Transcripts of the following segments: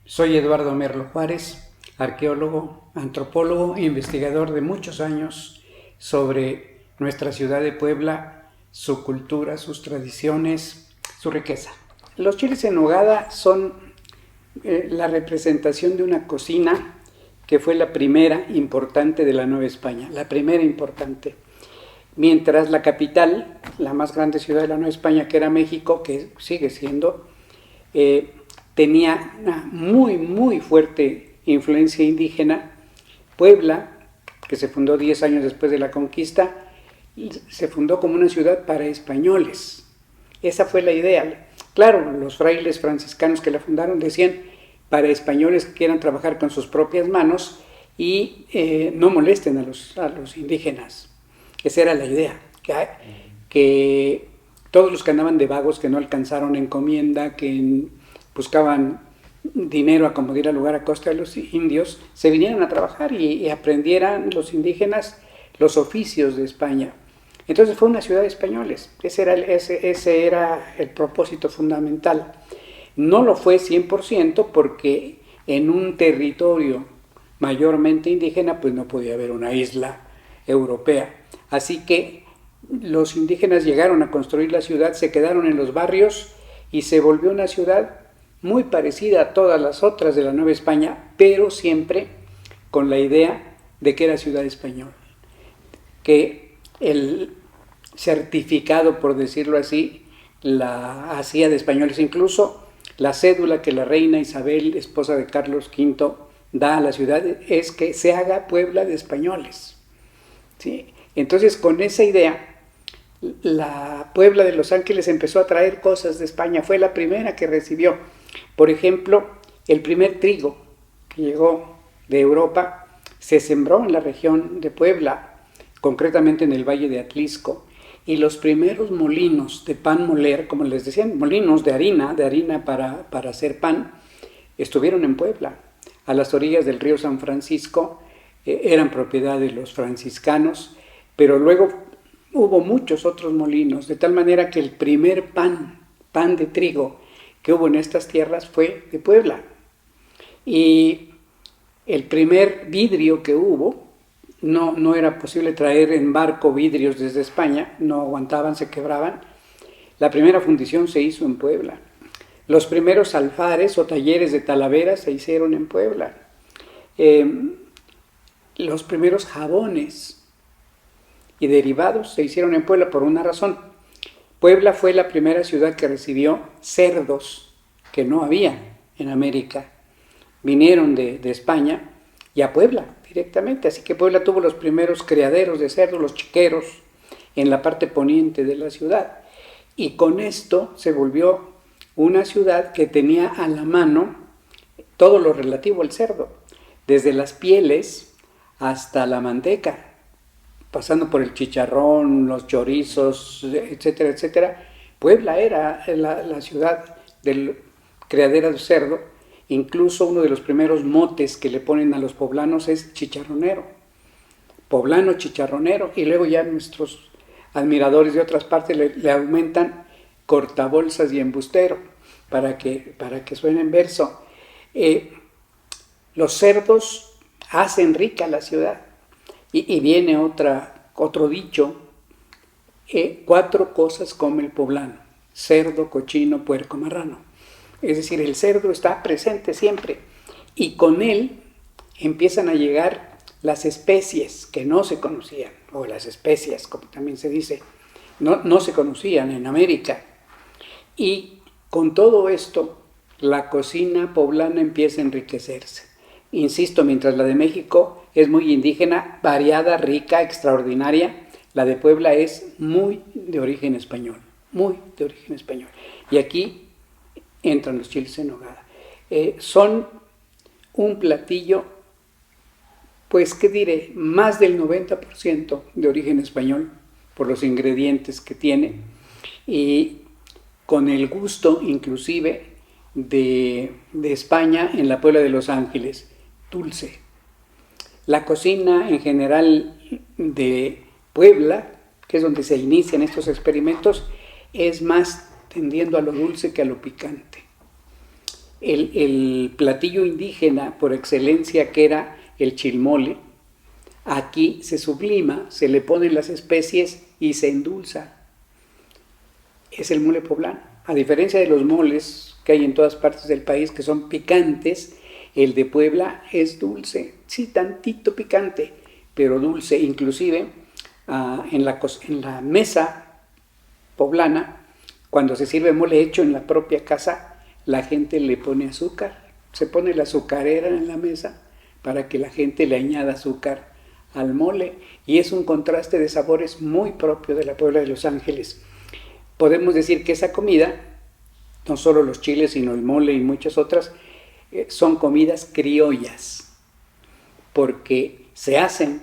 Soy Eduardo Merlo Juárez, arqueólogo, antropólogo e investigador de muchos años sobre nuestra ciudad de Puebla, su cultura, sus tradiciones, su riqueza. Los chiles en nogada son la representación de una cocina que fue la primera importante de la Nueva España, la primera importante. Mientras la capital, la más grande ciudad de la Nueva España, que era México, que sigue siendo, tenía una muy fuerte influencia indígena. Puebla, que se fundó 10 años después de la conquista, se fundó como una ciudad para españoles. Esa fue la idea. Claro, los frailes franciscanos que la fundaron decían para españoles que quieran trabajar con sus propias manos y no molesten a los indígenas. Esa era la idea, que todos los que andaban de vagos, que no alcanzaron encomienda, que buscaban dinero a como diera lugar a costa de los indios, se vinieran a trabajar y aprendieran los indígenas los oficios de España. Entonces fue una ciudad de españoles, ese era el propósito fundamental. No lo fue 100% porque en un territorio mayormente indígena pues no podía haber una isla europea. Así que los indígenas llegaron a construir la ciudad, se quedaron en los barrios y se volvió una ciudad muy parecida a todas las otras de la Nueva España, pero siempre con la idea de que era ciudad española, que el certificado, por decirlo así, la hacía de españoles. Incluso la cédula que la reina Isabel, esposa de Carlos V, da a la ciudad es que se haga Puebla de españoles, ¿sí? Entonces, con esa idea, la Puebla de Los Ángeles empezó a traer cosas de España. Fue la primera que recibió, por ejemplo, el primer trigo que llegó de Europa se sembró en la región de Puebla, concretamente en el Valle de Atlisco, y los primeros molinos de pan moler, como les decían, molinos de harina para hacer pan, estuvieron en Puebla, a las orillas del río San Francisco. Eran propiedad de los franciscanos, pero luego hubo muchos otros molinos, de tal manera que el primer pan de trigo que hubo en estas tierras fue de Puebla. Y el primer vidrio que hubo, no era posible traer en barco vidrios desde España, no aguantaban, se quebraban. La primera fundición se hizo en Puebla. Los primeros alfares o talleres de Talavera se hicieron en Puebla. Los primeros jabones y derivados se hicieron en Puebla por una razón. Puebla fue la primera ciudad que recibió cerdos que no había en América. Vinieron de España y a Puebla directamente, así que Puebla tuvo los primeros criaderos de cerdos, los chiqueros, en la parte poniente de la ciudad. Y con esto se volvió una ciudad que tenía a la mano todo lo relativo al cerdo, desde las pieles hasta la manteca, pasando por el chicharrón, los chorizos, etcétera, etcétera. Puebla era la ciudad del criadero de cerdo. Incluso uno de los primeros motes que le ponen a los poblanos es chicharronero, poblano chicharronero, y luego ya nuestros admiradores de otras partes le aumentan cortabolsas y embustero para que suene en verso. Los cerdos hacen rica la ciudad. Y viene otro dicho, 4 cosas come el poblano: cerdo, cochino, puerco, marrano. Es decir, el cerdo está presente siempre, y con él empiezan a llegar las especies que no se conocían, o las especias, como también se dice, no se conocían en América. Y con todo esto, la cocina poblana empieza a enriquecerse. Insisto, mientras la de México es muy indígena, variada, rica, extraordinaria, la de Puebla es muy de origen español, muy de origen español. Y aquí entran los chiles en nogada. Son un platillo, pues, ¿qué diré? Más del 90% de origen español, por los ingredientes que tiene, y con el gusto, inclusive, de España en la Puebla de Los Ángeles, dulce. La cocina en general de Puebla, que es donde se inician estos experimentos, es más tendiendo a lo dulce que a lo picante. el platillo indígena por excelencia, que era el chilmole, aquí se sublima, se le ponen las especies y se endulza. Es el mole poblano. A diferencia de los moles que hay en todas partes del país que son picantes, el de Puebla es dulce, sí, tantito picante, pero dulce. Inclusive en la mesa poblana, cuando se sirve mole hecho en la propia casa, la gente le pone azúcar. Se pone la azucarera en la mesa para que la gente le añada azúcar al mole, y es un contraste de sabores muy propio de la Puebla de Los Ángeles. Podemos decir que esa comida, no solo los chiles, sino el mole y muchas otras, son comidas criollas, porque se hacen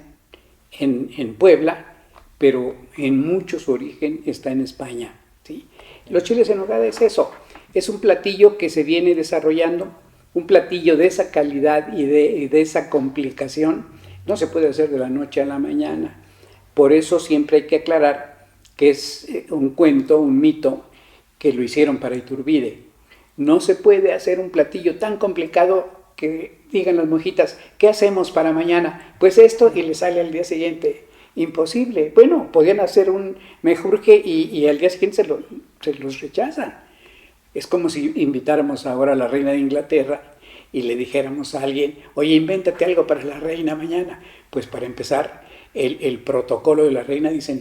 en Puebla, pero en mucho su origen está en España, ¿sí? Los chiles en nogada es eso, es un platillo que se viene desarrollando, un platillo de esa calidad y de esa complicación, no se puede hacer de la noche a la mañana. Por eso siempre hay que aclarar que es un cuento, un mito, que lo hicieron para Iturbide. No se puede hacer un platillo tan complicado que digan las monjitas, ¿qué hacemos para mañana? Pues esto, y le sale al día siguiente. Imposible. Bueno, podían hacer un mejurje y al día siguiente se los rechazan. Es como si invitáramos ahora a la reina de Inglaterra y le dijéramos a alguien, oye, invéntate algo para la reina mañana. Pues para empezar, el protocolo de la reina dice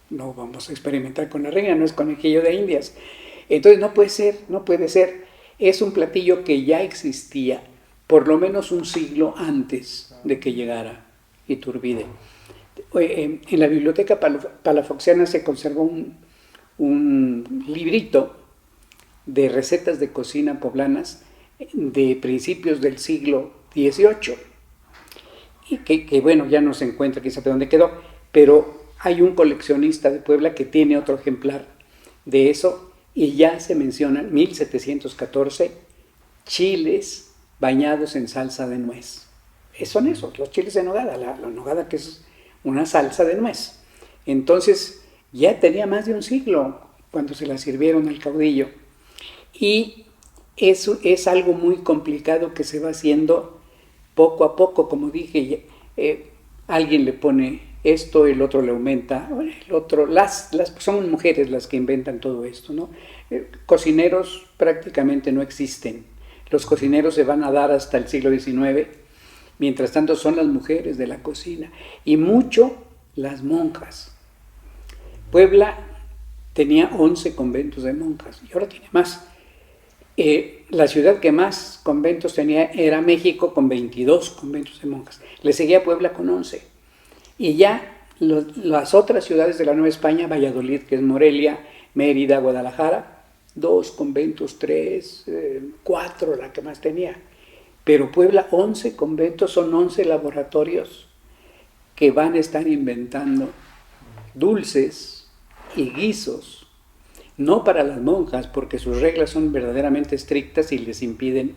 no vamos a experimentar con la reina, no es conejillo de Indias. Entonces no puede ser. Es un platillo que ya existía por lo menos un siglo antes de que llegara Iturbide. En la biblioteca palafoxiana se conservó un librito de recetas de cocina poblanas de principios del siglo XVIII, y que bueno, ya no se encuentra, quién sabe dónde quedó, pero hay un coleccionista de Puebla que tiene otro ejemplar de eso, y ya se mencionan 1714 chiles bañados en salsa de nuez. Son esos, los chiles de nogada, la nogada, que es una salsa de nuez. Entonces ya tenía más de un siglo cuando se la sirvieron al caudillo, y eso es algo muy complicado que se va haciendo poco a poco. Como dije, alguien le pone esto, el otro le aumenta, el otro, son mujeres las que inventan todo esto, ¿no? Cocineros prácticamente no existen. Los cocineros se van a dar hasta el siglo XIX, mientras tanto son las mujeres de la cocina, y mucho las monjas. Puebla tenía 11 conventos de monjas, y ahora tiene más. La ciudad que más conventos tenía era México, con 22 conventos de monjas. Le seguía Puebla con 11. Y ya las otras ciudades de la Nueva España, Valladolid, que es Morelia, Mérida, Guadalajara, 2 conventos, 3, 4, la que más tenía. Pero Puebla, 11 conventos, son 11 laboratorios que van a estar inventando dulces y guisos, no para las monjas, porque sus reglas son verdaderamente estrictas y les impiden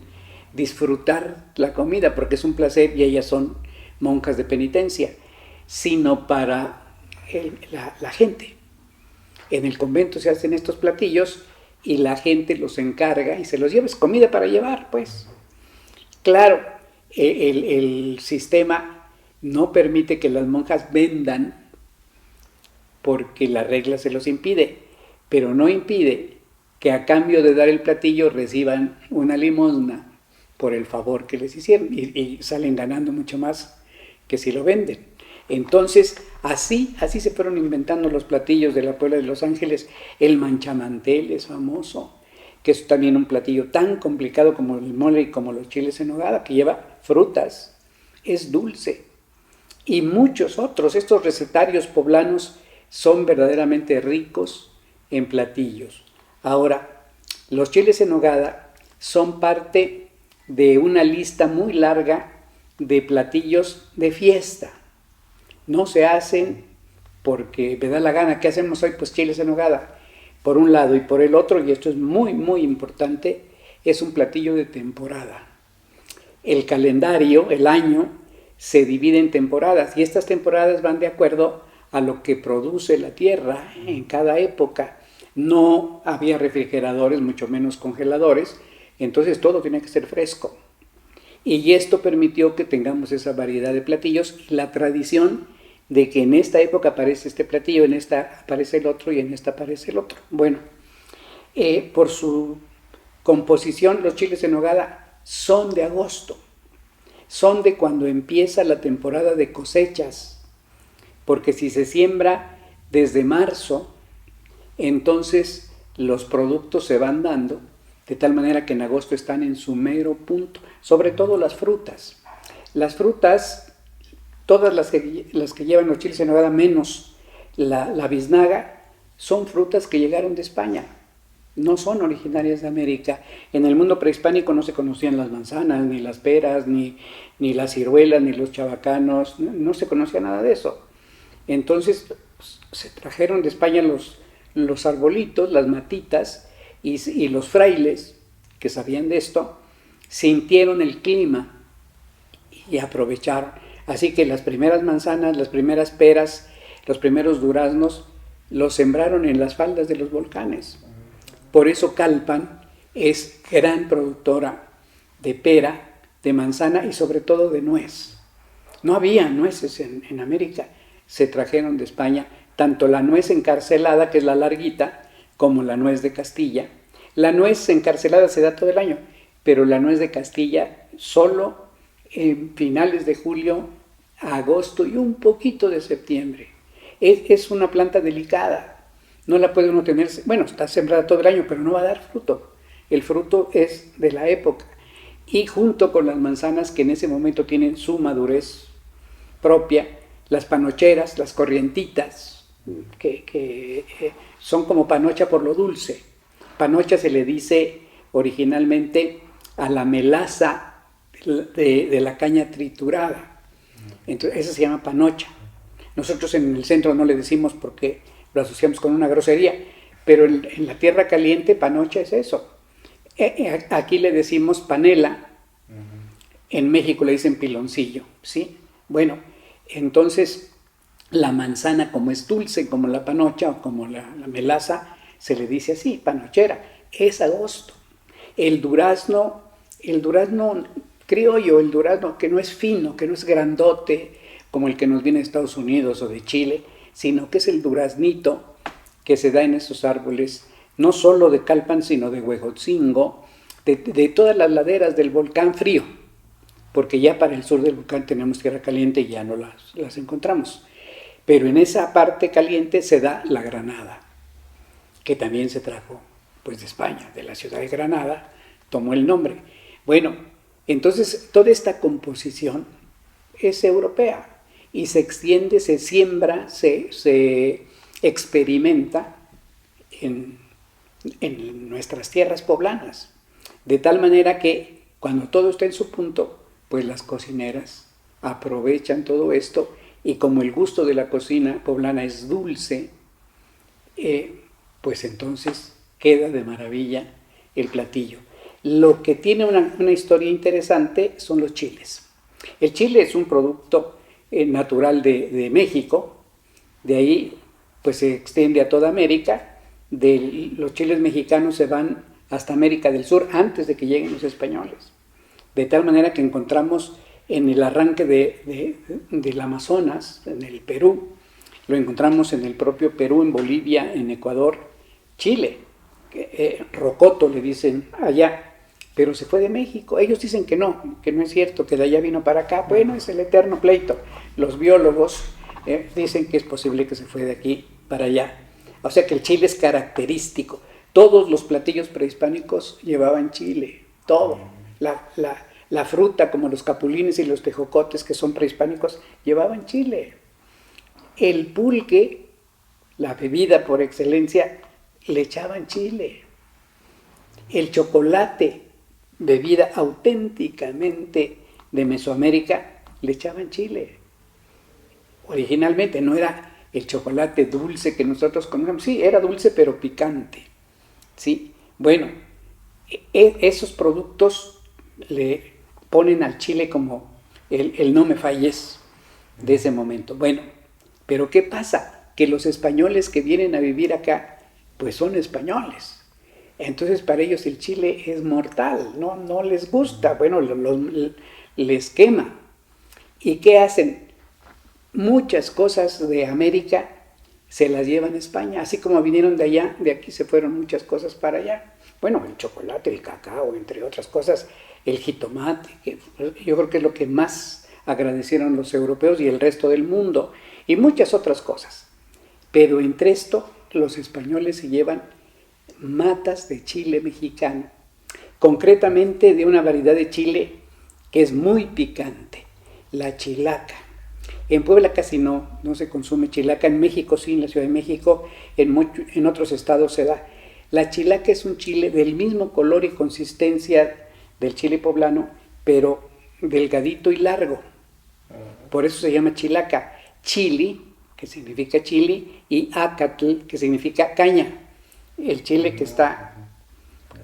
disfrutar la comida, porque es un placer y ellas son monjas de penitencia, sino para la gente. En el convento se hacen estos platillos y la gente los encarga y se los lleva, es comida para llevar, pues. Claro, el sistema no permite que las monjas vendan porque la regla se los impide, pero no impide que a cambio de dar el platillo reciban una limosna por el favor que les hicieron, y salen ganando mucho más que si lo venden. Entonces, así se fueron inventando los platillos de la Puebla de Los Ángeles. El manchamantel es famoso, que es también un platillo tan complicado como el mole y como los chiles en nogada, que lleva frutas, es dulce. Y muchos otros. Estos recetarios poblanos son verdaderamente ricos en platillos. Ahora, los chiles en nogada son parte de una lista muy larga de platillos de fiesta. No se hacen porque me da la gana. ¿Qué hacemos hoy? Pues chiles en nogada, por un lado, y por el otro, y esto es muy, muy importante, es un platillo de temporada. El calendario, el año, se divide en temporadas, y estas temporadas van de acuerdo a lo que produce la tierra en cada época. No había refrigeradores, mucho menos congeladores, Entonces todo tiene que ser fresco. Y esto permitió que tengamos esa variedad de platillos y la tradición de que en esta época aparece este platillo, en esta aparece el otro y en esta aparece el otro. Bueno, por su composición, los chiles en nogada son de agosto, son de cuando empieza la temporada de cosechas, porque si se siembra desde marzo, entonces los productos se van dando, de tal manera que en agosto están en su mero punto, sobre todo las frutas. Las frutas, todas las que llevan los chiles en nogada, menos la biznaga, son frutas que llegaron de España, no son originarias de América. En el mundo prehispánico no se conocían las manzanas, ni las peras, ni las ciruelas, ni los chabacanos, no se conocía nada de eso. Entonces se trajeron de España los arbolitos, las matitas, y los frailes que sabían de esto sintieron el clima y aprovecharon. Así que las primeras manzanas, las primeras peras, los primeros duraznos los sembraron en las faldas de los volcanes. Por eso Calpan es gran productora de pera, de manzana y sobre todo de nuez. No había nueces en América, se trajeron de España tanto la nuez encarcelada, que es la larguita, como la nuez de Castilla. La nuez encarcelada se da todo el año, pero la nuez de Castilla solo en finales de julio, agosto y un poquito de septiembre. Es una planta delicada, no la puede uno tener, bueno, está sembrada todo el año, pero no va a dar fruto. El fruto es de la época. Y junto con las manzanas, que en ese momento tienen su madurez propia, las panocheras, las corrientitas, que son como panocha por lo dulce. Panocha se le dice originalmente a la melaza de la caña triturada. Entonces, esa se llama panocha. Nosotros en el centro no le decimos porque lo asociamos con una grosería, pero en la tierra caliente panocha es eso. Aquí le decimos panela, en México le dicen piloncillo, ¿sí? Bueno, entonces la manzana, como es dulce, como la panocha o como la melaza, se le dice así, panochera, es agosto. El durazno criollo, el durazno que no es fino, que no es grandote, como el que nos viene de Estados Unidos o de Chile, sino que es el duraznito que se da en esos árboles, no solo de Calpan, sino de Huejotzingo, de todas las laderas del volcán frío, porque ya para el sur del volcán tenemos tierra caliente y ya no las encontramos. Pero en esa parte caliente se da la granada, que también se trajo pues de España, de la ciudad de Granada, tomó el nombre. Bueno, entonces toda esta composición es europea y se extiende, se siembra, se experimenta en nuestras tierras poblanas, de tal manera que cuando todo está en su punto, pues las cocineras aprovechan todo esto y como el gusto de la cocina poblana es dulce, pues entonces queda de maravilla el platillo. Lo que tiene una historia interesante son los chiles. El chile es un producto natural de México, de ahí pues se extiende a toda América. Los chiles mexicanos se van hasta América del Sur antes de que lleguen los españoles. De tal manera que encontramos en el arranque del Amazonas, en el Perú, lo encontramos en el propio Perú, en Bolivia, en Ecuador, Chile. Rocoto le dicen allá, pero se fue de México. Ellos dicen que no es cierto, que de allá vino para acá. Bueno, es el eterno pleito. Los biólogos dicen que es posible que se fue de aquí para allá. O sea que el chile es característico. Todos los platillos prehispánicos llevaban chile, todo. La fruta, como los capulines y los tejocotes, que son prehispánicos, llevaban chile. El pulque, la bebida por excelencia, le echaban chile. El chocolate, bebida auténticamente de Mesoamérica, le echaban chile. Originalmente no era el chocolate dulce que nosotros conocemos, sí, era dulce pero picante, ¿sí? Bueno, esos productos le ponen al chile como el no me falles de ese momento. Bueno, pero ¿qué pasa? Que los españoles que vienen a vivir acá, pues son españoles. Entonces para ellos el chile es mortal, no les gusta, bueno, les quema. ¿Y qué hacen? Muchas cosas de América se las llevan a España, así como vinieron de allá, de aquí se fueron muchas cosas para allá. Bueno, el chocolate, el cacao, entre otras cosas, el jitomate, que yo creo que es lo que más agradecieron los europeos y el resto del mundo, y muchas otras cosas. Pero entre esto, los españoles se llevan matas de chile mexicano, concretamente de una variedad de chile que es muy picante, la chilaca. En Puebla casi no se consume chilaca, en México sí, en la Ciudad de México, en otros estados se da. La chilaca es un chile del mismo color y consistencia del chile poblano, pero delgadito y largo. Por eso se llama chilaca. Chili, que significa chili, y acatl, que significa caña. El chile que está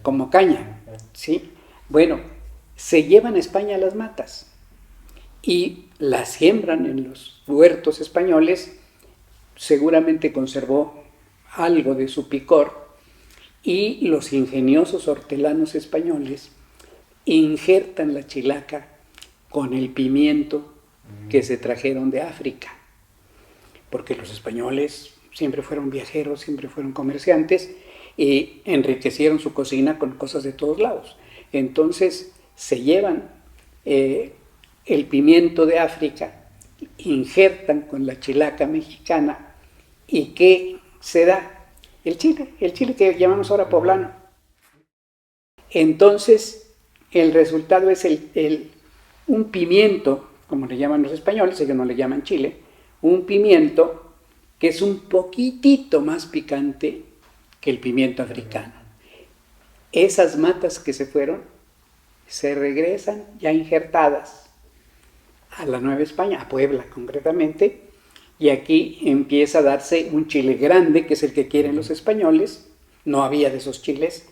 como caña, ¿sí? Bueno, se llevan a España las matas y las siembran en los huertos españoles, seguramente conservó algo de su picor, y los ingeniosos hortelanos españoles injertan la chilaca con el pimiento que se trajeron de África, porque los españoles siempre fueron viajeros, siempre fueron comerciantes y enriquecieron su cocina con cosas de todos lados. Entonces se llevan el pimiento de África, injertan con la chilaca mexicana, y ¿qué se da? El chile que llamamos ahora poblano. Entonces el resultado es un pimiento, como le llaman los españoles, ellos no le llaman chile, un pimiento que es un poquitito más picante que el pimiento africano. Esas matas que se fueron se regresan ya injertadas a la Nueva España, a Puebla concretamente, y aquí empieza a darse un chile grande, que es el que quieren los españoles, no había de esos chiles,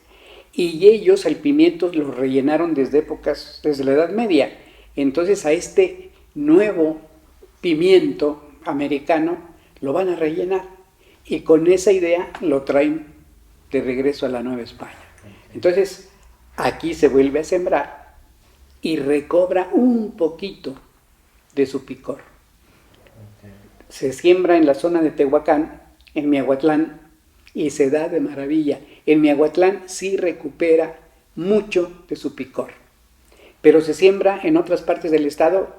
y ellos el pimiento lo rellenaron desde la Edad Media. Entonces a este nuevo pimiento americano lo van a rellenar, y con esa idea lo traen de regreso a la Nueva España. Entonces aquí se vuelve a sembrar y recobra un poquito de su picor. Se siembra en la zona de Tehuacán, en Miahuatlán, y se da de maravilla. En Miahuatlán sí recupera mucho de su picor, pero se siembra en otras partes del estado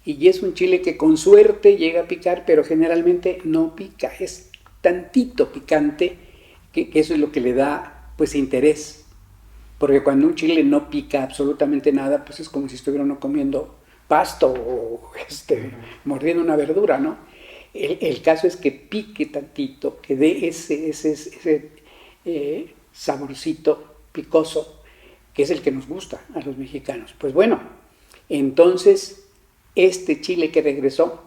y es un chile que con suerte llega a picar, pero generalmente no pica, es tantito picante, que eso es lo que le da pues interés, porque cuando un chile no pica absolutamente nada, pues es como si estuviera uno comiendo pasto o mordiendo una verdura, ¿no? El caso es que pique tantito, que dé ese saborcito picoso, que es el que nos gusta a los mexicanos. Pues bueno, entonces este chile que regresó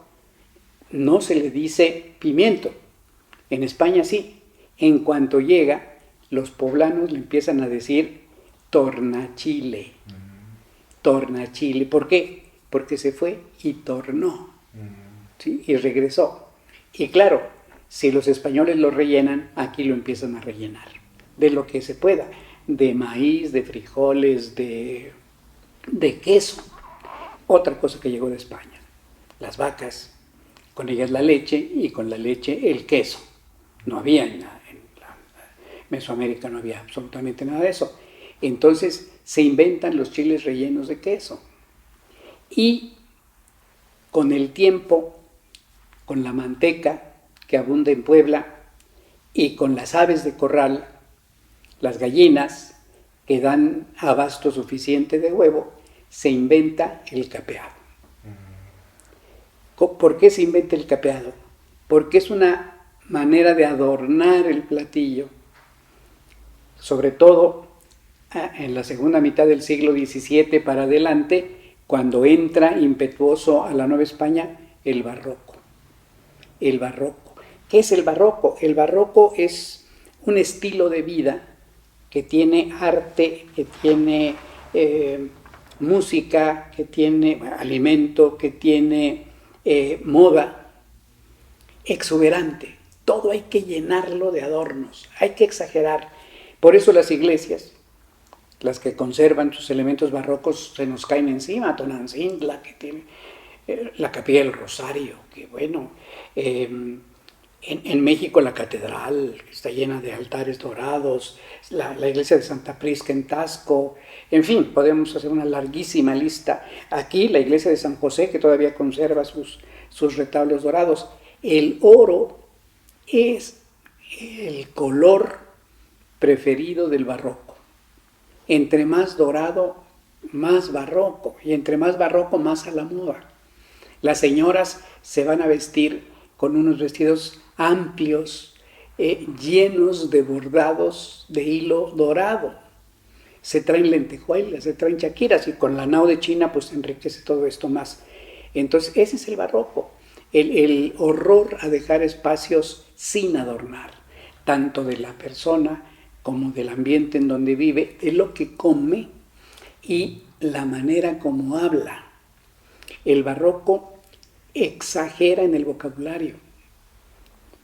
no se le dice pimiento, en España sí. En cuanto llega, los poblanos le empiezan a decir tornachile. Tornachile, ¿por qué? Porque se fue y tornó, ¿sí? Y regresó. Y claro, si los españoles lo rellenan, aquí lo empiezan a rellenar de lo que se pueda, de maíz, de frijoles, de queso. Otra cosa que llegó de España, las vacas, con ellas la leche, y con la leche el queso. No había en la Mesoamérica, no había absolutamente nada de eso. Entonces se inventan los chiles rellenos de queso. Y con el tiempo, con la manteca que abunda en Puebla y con las aves de corral, las gallinas que dan abasto suficiente de huevo, se inventa el capeado. ¿Por qué se inventa el capeado? Porque es una manera de adornar el platillo, sobre todo en la segunda mitad del siglo XVII para adelante, cuando entra impetuoso a la Nueva España el barroco. El barroco. ¿Qué es el barroco? El barroco es un estilo de vida que tiene arte, que tiene música, que tiene alimento, que tiene moda exuberante. Todo hay que llenarlo de adornos, hay que exagerar, Por eso las iglesias, las que conservan sus elementos barrocos, se nos caen encima. Tonantzintla, que tiene la Capilla del Rosario, que bueno, en México la catedral está llena de altares dorados, la iglesia de Santa Prisca en Tasco, en fin, podemos hacer una larguísima lista. Aquí la iglesia de San José, que todavía conserva sus retablos dorados. El oro es el color preferido del barroco. Entre más dorado, más barroco, y entre más barroco, más a la moda. Las señoras se van a vestir con unos vestidos amplios, llenos de bordados de hilo dorado. Se traen lentejuelas, se traen chaquiras, y con la nao de China pues enriquece todo esto más. Entonces ese es el barroco, el horror a dejar espacios sin adornar, tanto de la persona como del ambiente en donde vive, de lo que come y la manera como habla. El barroco exagera en el vocabulario,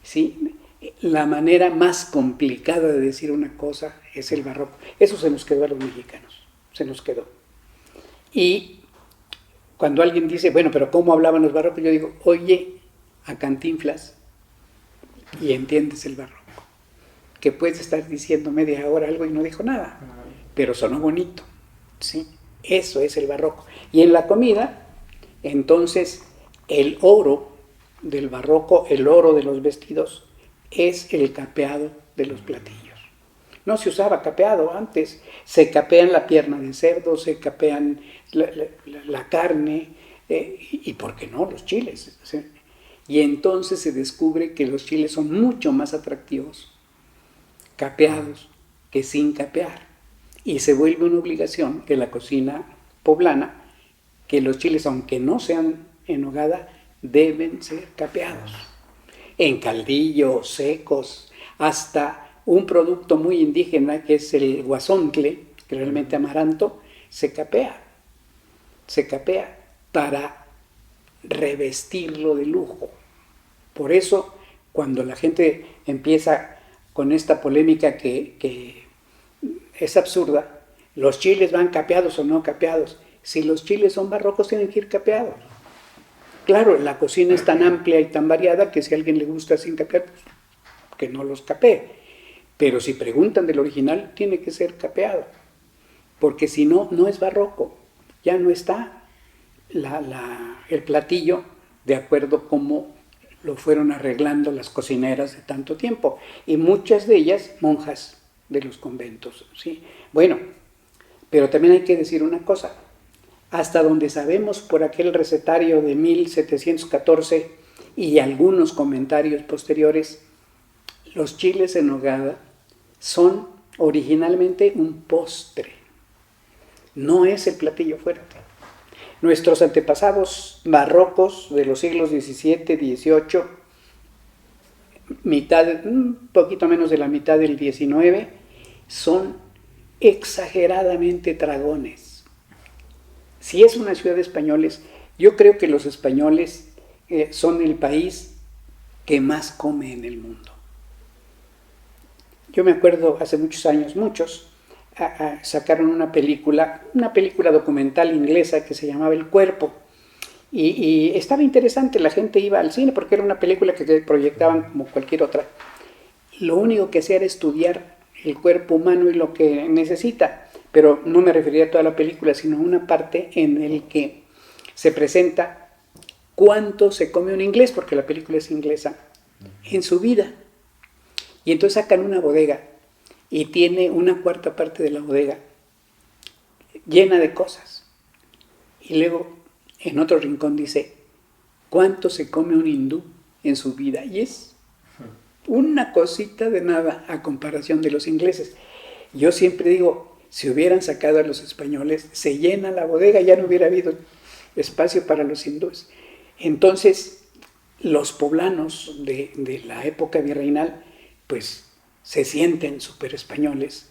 ¿sí? La manera más complicada de decir una cosa es el barroco. Eso se nos quedó a los mexicanos, se nos quedó. Y cuando alguien dice, bueno, pero ¿cómo hablaban los barrocos? Yo digo, oye a Cantinflas y entiendes el barroco. Que puedes estar diciendo media hora algo y no dijo nada, pero sonó bonito, ¿sí? Eso es el barroco. Y en la comida, entonces, el oro del barroco, el oro de los vestidos, es el capeado de los platillos. No se usaba capeado antes, se capean la pierna de cerdo, se capean la carne, y ¿por qué no? Los chiles, ¿sí? Y entonces se descubre que los chiles son mucho más atractivos capeados que sin capear, y se vuelve una obligación que la cocina poblana, que los chiles, aunque no sean en nogada, deben ser capeados, en caldillo, secos, hasta un producto muy indígena que es el guasontle, que realmente amaranto, se capea para revestirlo de lujo. Por eso, cuando la gente empieza con esta polémica que es absurda, los chiles van capeados o no capeados. Si los chiles son barrocos, tienen que ir capeados. Claro, la cocina es tan amplia y tan variada que si a alguien le gusta sin capear, pues que no los capee. Pero si preguntan del original, tiene que ser capeado, porque si no, no es barroco. Ya no está el platillo de acuerdo como lo fueron arreglando las cocineras de tanto tiempo, y muchas de ellas monjas de los conventos, ¿sí? Bueno, pero también hay que decir una cosa, hasta donde sabemos por aquel recetario de 1714 y algunos comentarios posteriores, los chiles en nogada son originalmente un postre, no es el platillo fuerte. Nuestros antepasados barrocos de los siglos XVII, XVIII, un poquito menos de la mitad del XIX, son exageradamente tragones. Si es una ciudad de españoles, yo creo que los españoles son el país que más come en el mundo. Yo me acuerdo hace muchos años, sacaron una película documental inglesa que se llamaba El Cuerpo, y estaba interesante, la gente iba al cine porque era una película que proyectaban como cualquier otra. Lo único que hacía era estudiar el cuerpo humano y lo que necesita, pero no me refería a toda la película, sino a una parte en el que se presenta cuánto se come un inglés, porque la película es inglesa, en su vida. Y entonces sacan una bodega y tiene una cuarta parte de la bodega llena de cosas. Y luego en otro rincón dice, ¿cuánto se come un hindú en su vida? Y es una cosita de nada a comparación de los ingleses. Yo siempre digo, si hubieran sacado a los españoles, se llena la bodega, ya no hubiera habido espacio para los hindúes. Entonces, los poblanos de la época virreinal, pues se sienten súper españoles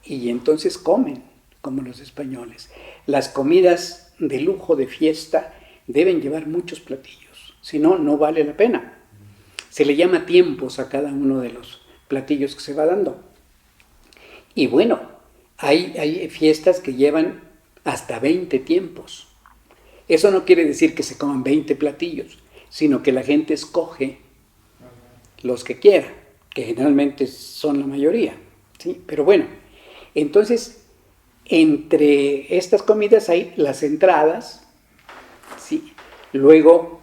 y entonces comen como los españoles. Las comidas de lujo, de fiesta, deben llevar muchos platillos, si no, no vale la pena. Se le llama tiempos a cada uno de los platillos que se va dando. Y bueno, hay fiestas que llevan hasta 20 tiempos. Eso no quiere decir que se coman 20 platillos, sino que la gente escoge los que quiera, que generalmente son la mayoría, ¿sí? Pero bueno, entonces, entre estas comidas hay las entradas, ¿sí? Luego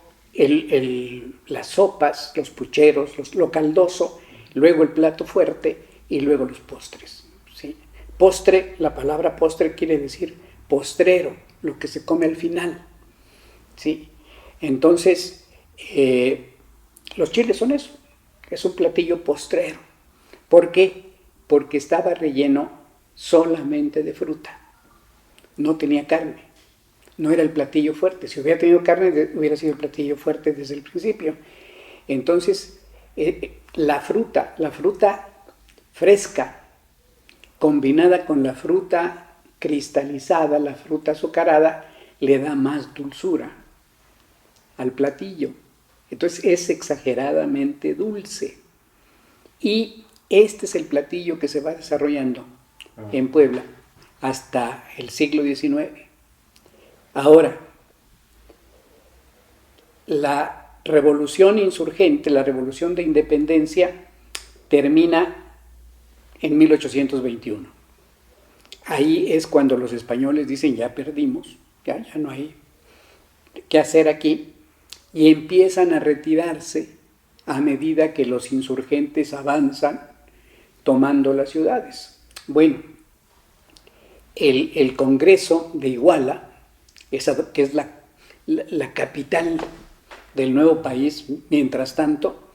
las sopas, los pucheros, lo caldoso, luego el plato fuerte y luego los postres, ¿sí? Postre, la palabra postre quiere decir postrero, lo que se come al final, ¿sí? Entonces, los chiles son eso, es un platillo postrero. ¿Por qué? Porque estaba relleno solamente de fruta, no tenía carne, no era el platillo fuerte. Si hubiera tenido carne, hubiera sido el platillo fuerte desde el principio. Entonces, la fruta fresca, combinada con la fruta cristalizada, la fruta azucarada, le da más dulzura al platillo. Entonces es exageradamente dulce. Y este es el platillo que se va desarrollando en Puebla hasta el siglo XIX. Ahora, la revolución insurgente, la revolución de independencia, termina en 1821. Ahí es cuando los españoles dicen, ya perdimos, ya no hay qué hacer aquí, y empiezan a retirarse a medida que los insurgentes avanzan tomando las ciudades. Bueno, el Congreso de Iguala, que es la capital del nuevo país, mientras tanto,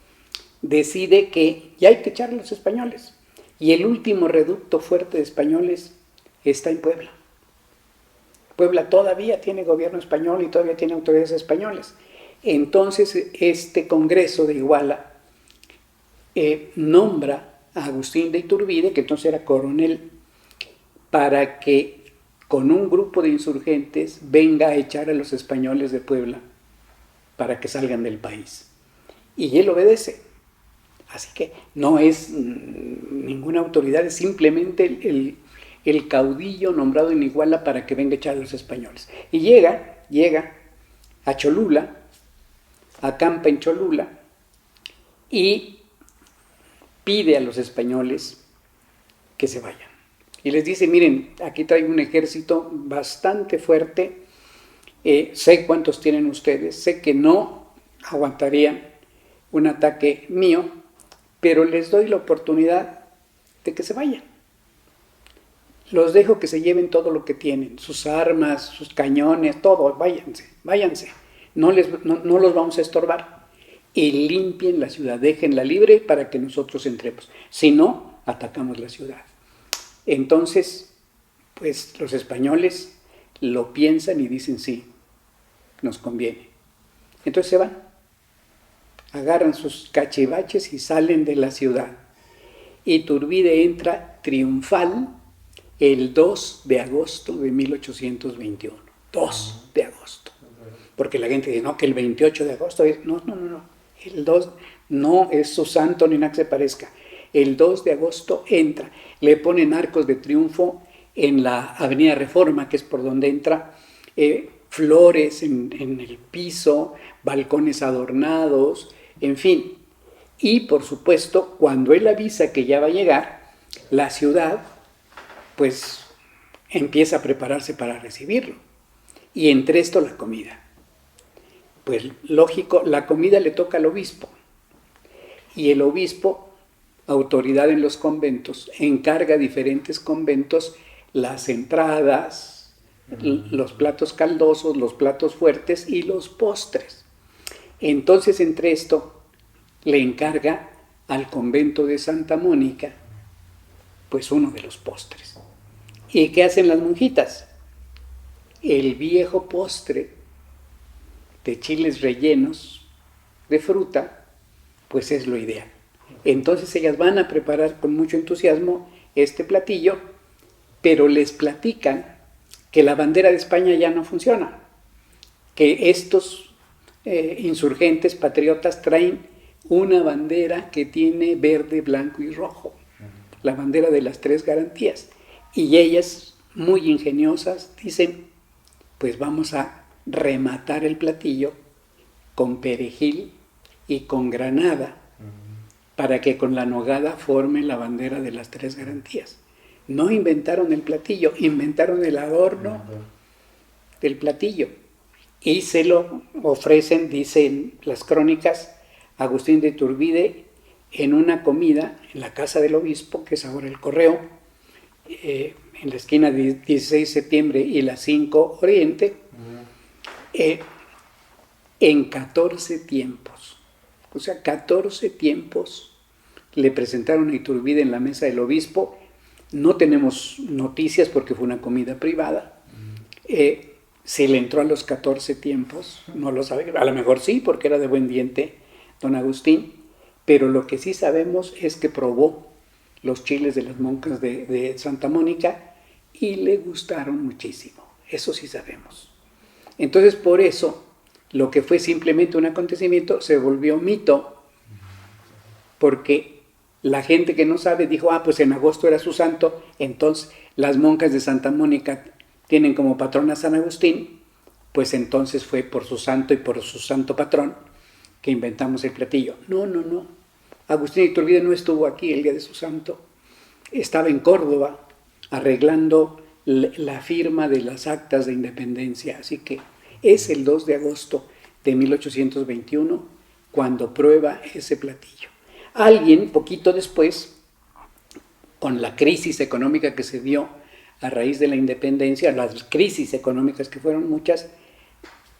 decide que ya hay que echar a los españoles. Y el último reducto fuerte de españoles está en Puebla. Puebla todavía tiene gobierno español y todavía tiene autoridades españolas. Entonces, este Congreso de Iguala nombra a Agustín de Iturbide, que entonces era coronel, para que con un grupo de insurgentes venga a echar a los españoles de Puebla para que salgan del país. Y él obedece. Así que no es ninguna autoridad, es simplemente el caudillo nombrado en Iguala para que venga a echar a los españoles. Y llega a Cholula, acampa en Cholula y pide a los españoles que se vayan. Y les dice, miren, aquí traigo un ejército bastante fuerte, sé cuántos tienen ustedes, sé que no aguantarían un ataque mío, pero les doy la oportunidad de que se vayan. Los dejo que se lleven todo lo que tienen, sus armas, sus cañones, todo, váyanse. No los vamos a estorbar. Y limpien la ciudad, déjenla libre para que nosotros entremos. Si no, atacamos la ciudad. Entonces, pues los españoles lo piensan y dicen sí, nos conviene. Entonces se van, agarran sus cachivaches y salen de la ciudad. Iturbide entra triunfal el 2 de agosto de 1821. 2 de agosto. Porque la gente dice, no, que el 28 de agosto es... No. El 2 no es su santo ni nada que se parezca. El 2 de agosto entra. Le ponen arcos de triunfo en la Avenida Reforma, que es por donde entra, flores en el piso, balcones adornados, en fin. Y por supuesto, cuando él avisa que ya va a llegar, la ciudad pues empieza a prepararse para recibirlo. Y entre esto la comida. Pues lógico, la comida le toca al obispo. Y el obispo, autoridad en los conventos, encarga a diferentes conventos las entradas, los platos caldosos, los platos fuertes y los postres. Entonces, entre esto, le encarga al convento de Santa Mónica, pues uno de los postres. ¿Y qué hacen las monjitas? El viejo postre de chiles rellenos de fruta, pues es lo ideal. Entonces ellas van a preparar con mucho entusiasmo este platillo, pero les platican que la bandera de España ya no funciona, que estos insurgentes patriotas traen una bandera que tiene verde, blanco y rojo. la bandera de las 3 garantías. Y ellas, muy ingeniosas, dicen, pues vamos a rematar el platillo con perejil y con granada, para que con la nogada forme la bandera de las 3 garantías. No inventaron el platillo, inventaron el adorno del platillo. Y se lo ofrecen, dicen las crónicas, Agustín de Iturbide en una comida en la casa del obispo, que es ahora el Correo, en la esquina de 16 de septiembre y la 5 Oriente, en 14 tiempos. O sea, 14 tiempos le presentaron a Iturbide en la mesa del obispo. No tenemos noticias porque fue una comida privada. Si le entró a los 14 tiempos, no lo sabe. A lo mejor sí, porque era de buen diente don Agustín. Pero lo que sí sabemos es que probó los chiles de las monjas de Santa Mónica y le gustaron muchísimo. Eso sí sabemos. Entonces, por eso, lo que fue simplemente un acontecimiento se volvió mito, porque la gente que no sabe dijo, pues en agosto era su santo, entonces las monjas de Santa Mónica tienen como patrón a San Agustín, pues entonces fue por su santo y por su santo patrón que inventamos el platillo. No. Agustín de Iturbide no estuvo aquí el día de su santo. Estaba en Córdoba arreglando la firma de las actas de independencia. Así que es el 2 de agosto de 1821 cuando prueba ese platillo. Alguien, poquito después, con la crisis económica que se dio a raíz de la independencia, las crisis económicas que fueron muchas,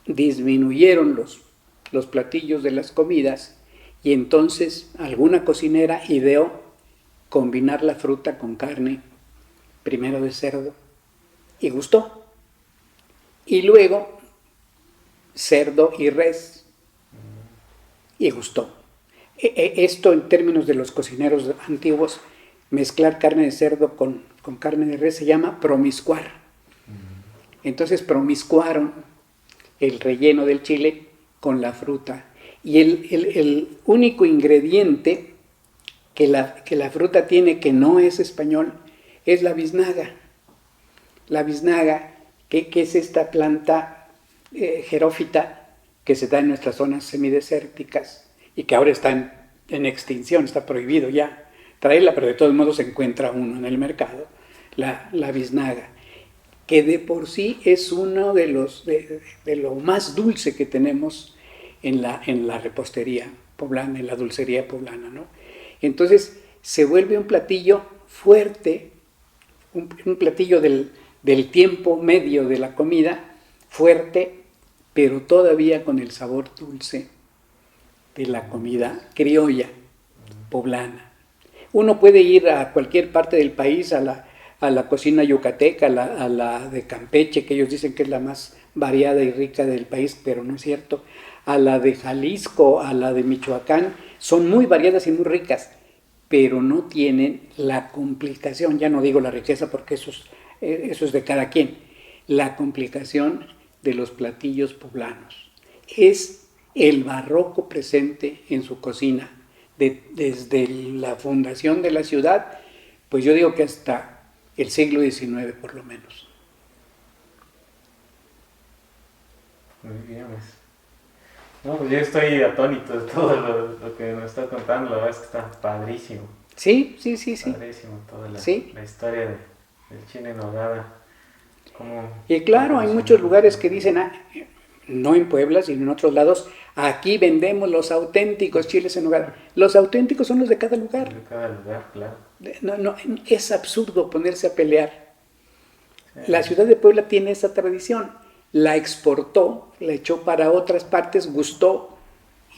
disminuyeron los platillos de las comidas y entonces alguna cocinera ideó combinar la fruta con carne, primero de cerdo, y gustó. Y luego cerdo y res, y gustó. Esto en términos de los cocineros antiguos, mezclar carne de cerdo con carne de res se llama promiscuar. Entonces promiscuaron el relleno del chile con la fruta. Y el único ingrediente que la fruta tiene que no es español es la biznaga. La biznaga, que es esta planta jerófita que se da en nuestras zonas semidesérticas y que ahora está en extinción, está prohibido ya traerla, pero de todos modos se encuentra uno en el mercado, la biznaga, que de por sí es uno de lo más dulce que tenemos en la repostería poblana, en la dulcería poblana, ¿no? Entonces se vuelve un platillo fuerte, un platillo del tiempo medio de la comida, fuerte, pero todavía con el sabor dulce de la comida criolla, poblana. Uno puede ir a cualquier parte del país, a la cocina yucateca, a la de Campeche, que ellos dicen que es la más variada y rica del país, pero no es cierto, a la de Jalisco, a la de Michoacán, son muy variadas y muy ricas, pero no tienen la complicación, ya no digo la riqueza porque eso es de cada quien, la complicación de los platillos poblanos. Es el barroco presente en su cocina, desde la fundación de la ciudad, pues yo digo que hasta el siglo XIX por lo menos. Muy bien, pues. No, pues yo estoy atónito de todo lo que nos está contando, la verdad es que está padrísimo. Sí. Padrísimo toda la historia del chile en nogada. Y claro, hay muchos lugares que dicen, no en Puebla, sino en otros lados, aquí vendemos los auténticos chiles en nogada. Los auténticos son los de cada lugar. De cada lugar, claro. No, es absurdo ponerse a pelear. Sí. La ciudad de Puebla tiene esa tradición. La exportó, la echó para otras partes, gustó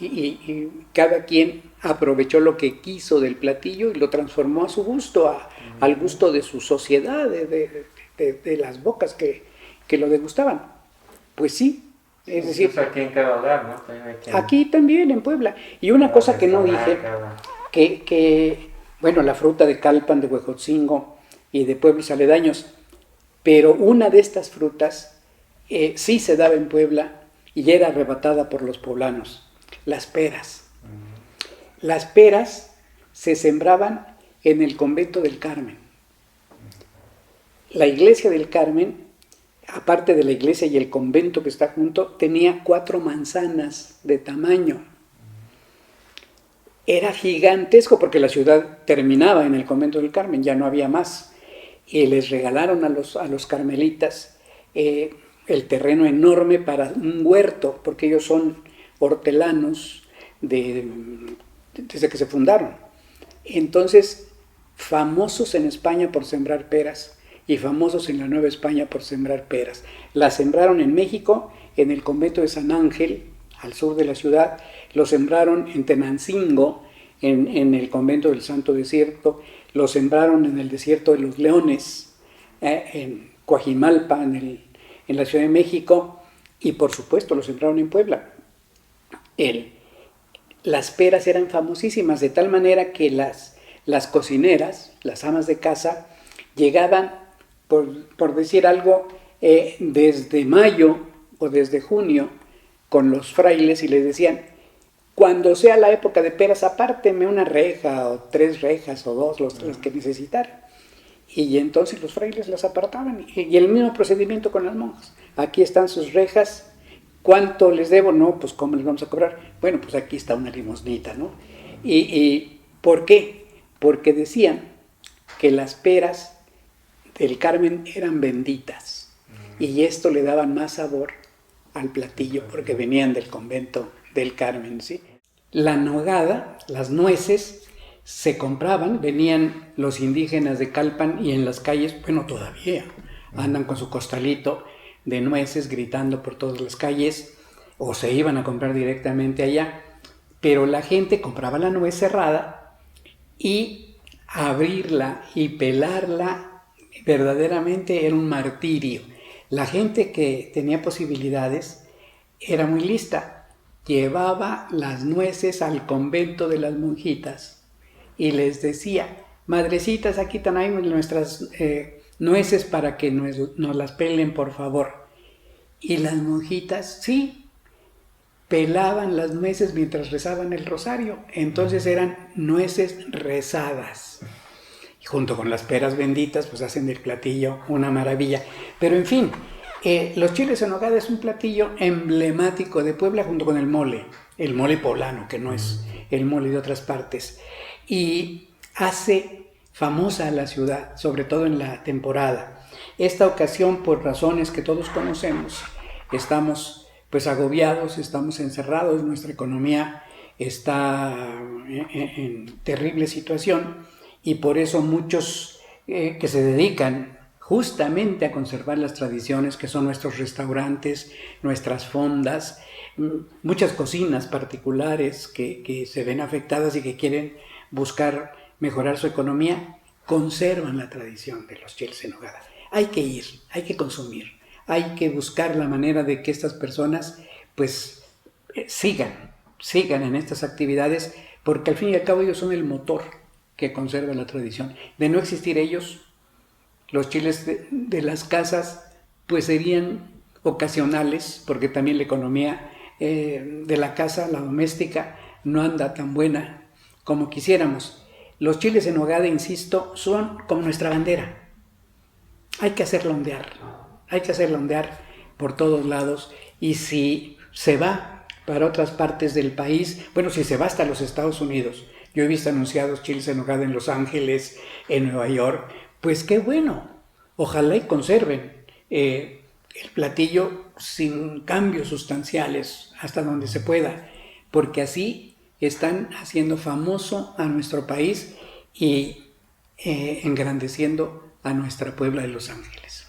y cada quien aprovechó lo que quiso del platillo y lo transformó a su gusto, al gusto de su sociedad, de las bocas que lo degustaban. Pues sí, es decir... Aquí en cada hogar, ¿no? Aquí también, en Puebla. Y una cosa que no dije, que la fruta de Calpan, de Huejotzingo y de pueblos aledaños, pero una de estas frutas sí se daba en Puebla y era arrebatada por los poblanos, las peras. Las peras se sembraban en el convento del Carmen. La iglesia del Carmen, aparte de la iglesia y el convento que está junto, tenía 4 manzanas de tamaño. Era gigantesco porque la ciudad terminaba en el convento del Carmen, ya no había más. Y les regalaron a los carmelitas el terreno enorme para un huerto, porque ellos son hortelanos desde que se fundaron. Entonces, famosos en España por sembrar peras y famosos en la Nueva España por sembrar peras. Las sembraron en México, en el convento de San Ángel, al sur de la ciudad. Lo sembraron en Tenancingo, en el convento del Santo Desierto. Lo sembraron en el desierto de los Leones, en Coajimalpa, en la Ciudad de México, y por supuesto lo sembraron en Puebla. Las peras eran famosísimas, de tal manera que las cocineras, las amas de casa, llegaban, por decir algo, desde mayo o desde junio, con los frailes y les decían: cuando sea la época de peras, apárteme una reja o 3 rejas o 2, las que necesitaran. Y entonces los frailes las apartaban, y el mismo procedimiento con las monjas. Aquí están sus rejas, ¿cuánto les debo? No, pues ¿cómo les vamos a cobrar? Bueno, pues aquí está una limosnita, ¿no? ¿Y por qué? Porque decían que las peras del Carmen eran benditas, y esto le daba más sabor al platillo, porque venían del convento del Carmen, ¿sí? La nogada, las nueces, se compraban, venían los indígenas de Calpan y en las calles, bueno, todavía andan con su costalito de nueces gritando por todas las calles, o se iban a comprar directamente allá, pero la gente compraba la nuez cerrada y abrirla y pelarla verdaderamente era un martirio. La gente que tenía posibilidades era muy lista, llevaba las nueces al convento de las monjitas y les decía: madrecitas, aquí tenemos nuestras nueces para que nos las pelen, por favor. Y las monjitas, sí, pelaban las nueces mientras rezaban el rosario. Entonces eran nueces rezadas. Y junto con las peras benditas, pues hacen del platillo una maravilla. Pero en fin, los chiles en nogada es un platillo emblemático de Puebla junto con el mole poblano, que no es el mole de otras partes. Y hace famosa a la ciudad, sobre todo en la temporada. Esta ocasión, por razones que todos conocemos, estamos pues agobiados, estamos encerrados, nuestra economía está en terrible situación, y por eso muchos que se dedican justamente a conservar las tradiciones, que son nuestros restaurantes, nuestras fondas, muchas cocinas particulares que se ven afectadas y que quieren buscar mejorar su economía, conservan la tradición de los chiles en nogada. Hay que ir, hay que consumir, hay que buscar la manera de que estas personas pues sigan en estas actividades, porque al fin y al cabo ellos son el motor que conserva la tradición. De no existir ellos, los chiles de las casas pues serían ocasionales, porque también la economía de la casa, la doméstica, no anda tan buena como quisiéramos. Los chiles en nogada, insisto, son como nuestra bandera. Hay que hacerla ondear por todos lados, y si se va para otras partes del país, bueno, si se va hasta los Estados Unidos, yo he visto anunciados chiles en nogada en Los Ángeles, en Nueva York, pues qué bueno, ojalá y conserven el platillo sin cambios sustanciales hasta donde se pueda, porque así están haciendo famoso a nuestro país y engrandeciendo a nuestra Puebla de Los Ángeles.